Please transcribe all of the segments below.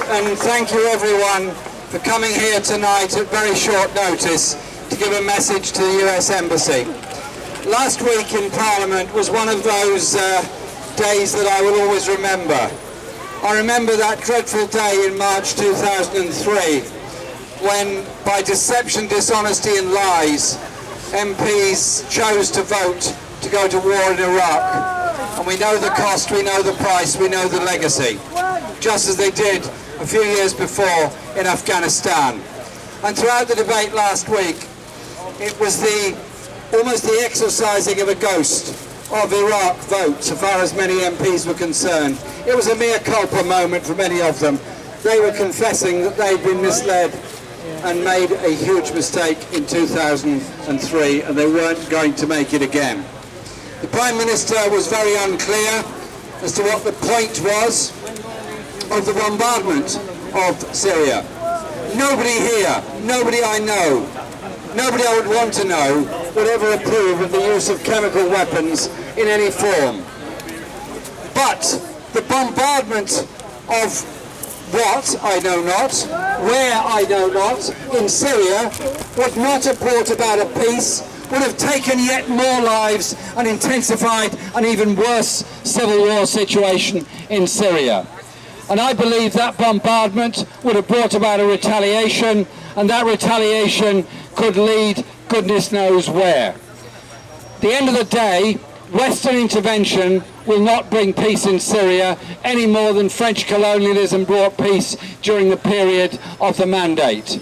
and thank you everyone for coming here tonight at very short notice to give a message to the US Embassy. Last week in Parliament was one of those days that I will always remember. I remember that dreadful day in March 2003 when, by deception, dishonesty and lies, MPs chose to vote to go to war in Iraq. And we know the cost, we know the price, we know the legacy, just as they did a few years before in Afghanistan. And throughout the debate last week, it was almost the exorcising of a ghost of Iraq vote, so far as many MPs were concerned. It was a mea culpa moment for many of them. They were confessing that they'd been misled and made a huge mistake in 2003, and they weren't going to make it again. The Prime Minister was very unclear as to what the point was of the bombardment of Syria. Nobody here, nobody I know, nobody I would want to know would ever approve of the use of chemical weapons in any form. But the bombardment of what, I know not, where, I know not, in Syria would not have brought about a peace, would have taken yet more lives and intensified an even worse civil war situation in Syria. And I believe that bombardment would have brought about a retaliation, and that retaliation could lead goodness knows where. At the end of the day, Western intervention will not bring peace in Syria any more than French colonialism brought peace during the period of the Mandate.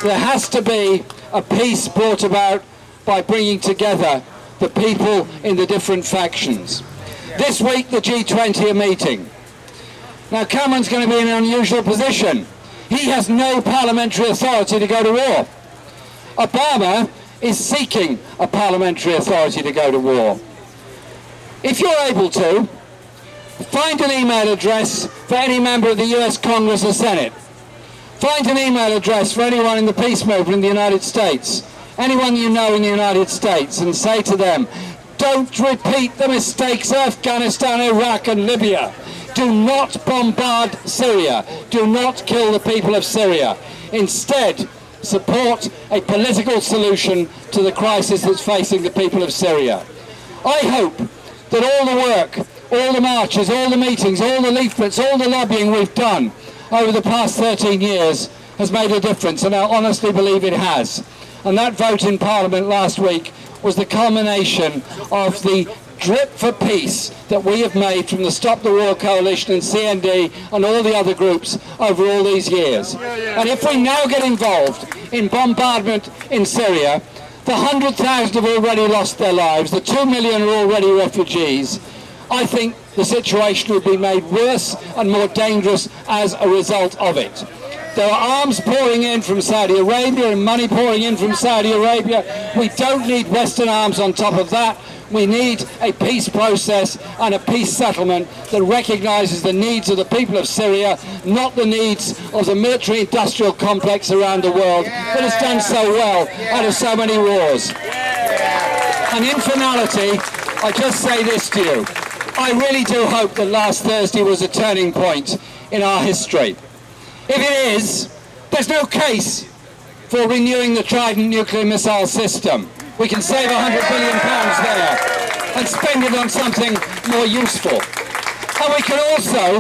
There has to be a peace brought about by bringing together the people in the different factions. This week the G20 are meeting. Now Cameron's going to be in an unusual position. He has no parliamentary authority to go to war. Obama is seeking a parliamentary authority to go to war. If you're able to, find an email address for any member of the US Congress or Senate. Find an email address for anyone in the peace movement in the United States, anyone you know in the United States, and say to them, don't repeat the mistakes of Afghanistan, Iraq and Libya. Do not bombard Syria. Do not kill the people of Syria. Instead, support a political solution to the crisis that's facing the people of Syria. I hope that all the work, all the marches, all the meetings, all the leaflets, all the lobbying we've done over the past 13 years has made a difference, and I honestly believe it has. And that vote in Parliament last week was the culmination of the drip for peace that we have made from the Stop the War Coalition and CND and all the other groups over all these years. And if we now get involved in bombardment in Syria, the 100,000 have already lost their lives, the 2 million are already refugees. I think the situation would be made worse and more dangerous as a result of it. There are arms pouring in from Saudi Arabia and money pouring in from Saudi Arabia. We don't need Western arms on top of that. We need a peace process and a peace settlement that recognises the needs of the people of Syria, not the needs of the military-industrial complex around the world that has done so well out of so many wars. And in finality, I just say this to you. I really do hope that last Thursday was a turning point in our history. If it is, there's no case for renewing the Trident nuclear missile system. We can save £100 billion there and spend it on something more useful. And we can also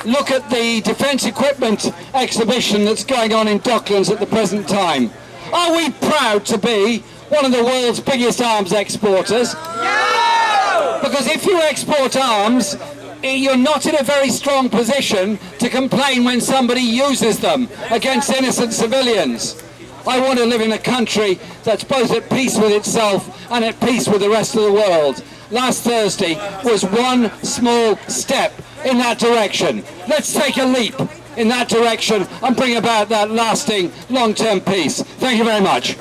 look at the defence equipment exhibition that's going on in Docklands at the present time. Are we proud to be one of the world's biggest arms exporters? No! Because if you export arms, you're not in a very strong position to complain when somebody uses them against innocent civilians. I want to live in a country that's both at peace with itself and at peace with the rest of the world. Last Thursday was one small step in that direction. Let's take a leap in that direction and bring about that lasting, long-term peace. Thank you very much.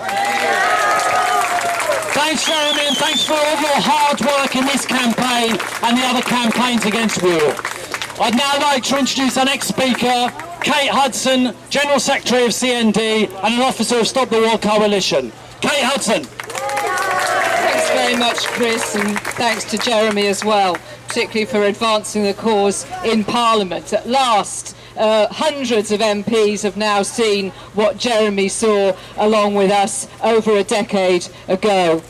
Thanks, Jeremy, and thanks for all your hard work in this campaign and the other campaigns against war. I'd now like to introduce our next speaker, Kate Hudson, General Secretary of CND and an officer of Stop the War Coalition. Kate Hudson. Thanks very much, Chris, and thanks to Jeremy as well, particularly for advancing the cause in Parliament. At last, hundreds of MPs have now seen what Jeremy saw along with us over a decade ago.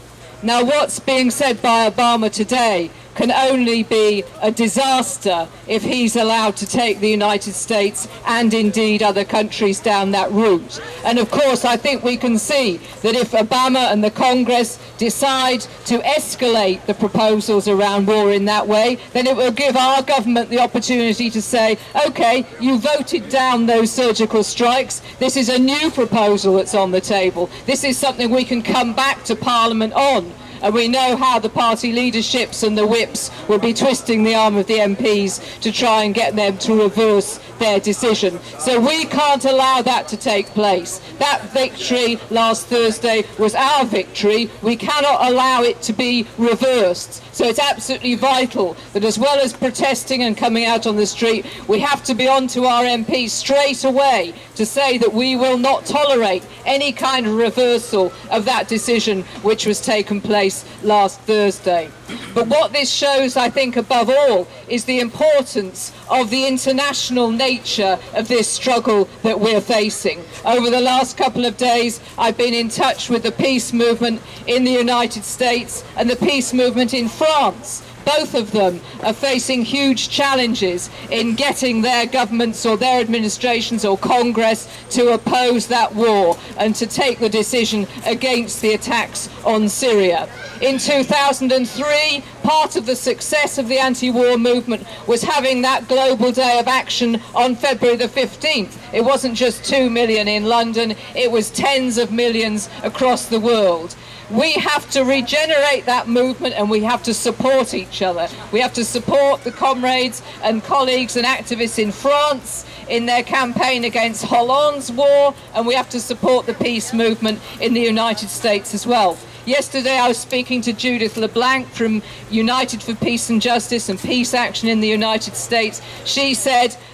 Now, what's being said by Obama today can only be a disaster if he's allowed to take the United States and indeed other countries down that route. And of course, I think we can see that if Obama and the Congress decide to escalate the proposals around war in that way, then it will give our government the opportunity to say, okay, you voted down those surgical strikes. This is a new proposal that's on the table. This is something we can come back to Parliament on. And we know how the party leaderships and the whips will be twisting the arm of the MPs to try and get them to reverse their decision. So we can't allow that to take place. That victory last Thursday was our victory. We cannot allow it to be reversed. So it's absolutely vital that as well as protesting and coming out on the street, we have to be on to our MPs straight away to say that we will not tolerate any kind of reversal of that decision which was taken place last Thursday. But what this shows, I think, above all, is the importance of the international nature of this struggle that we're facing. Over the last couple of days, I've been in touch with the peace movement in the United States and the peace movement in France. Both of them are facing huge challenges in getting their governments or their administrations or Congress to oppose that war and to take the decision against the attacks on Syria. In 2003, part of the success of the anti-war movement was having that global day of action on February the 15th. It wasn't just 2 million in London, it was tens of millions across the world. We have to regenerate that movement and we have to support each other. We have to support the comrades and colleagues and activists in France in their campaign against Hollande's war, and we have to support the peace movement in the United States as well. Yesterday I was speaking to Judith LeBlanc from United for Peace and Justice and Peace Action in the United States.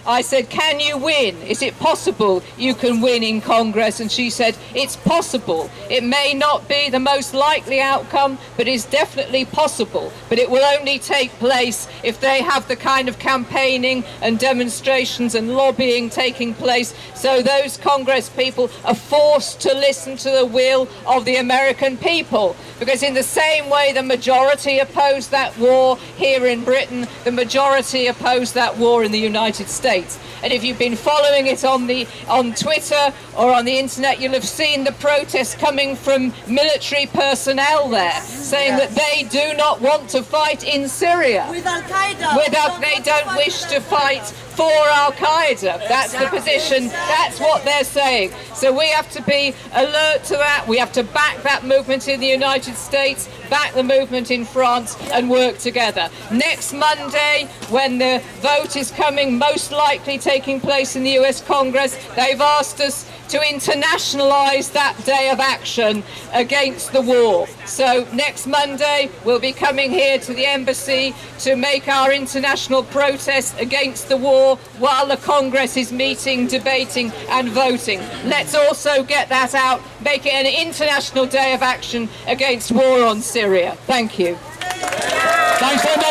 I said, can you win? Is it possible you can win in Congress? And she said, it's possible. It may not be the most likely outcome, but it's definitely possible. But it will only take place if they have the kind of campaigning and demonstrations and lobbying taking place, so those Congress people are forced to listen to the will of the American people. Because in the same way the majority opposed that war here in Britain, the majority opposed that war in the United States. And if you've been following it on Twitter or on the internet, you'll have seen the protests coming from military personnel there, saying that they do not want to fight in Syria. With Al-Qaeda. They don't wish to fight for Al-Qaeda. That's the position. That's what they're saying. So we have to be alert to that. We have to back that movement in the United States, back the movement in France, and work together. Next Monday, when the vote is coming, most likely taking place in the US Congress, they've asked us to internationalize that day of action against the war. So next Monday, we'll be coming here to the embassy to make our international protest against the war while the Congress is meeting, debating and voting. Let's also get that out, make it an international day of action against war on Syria. Thank you. Thanks very much.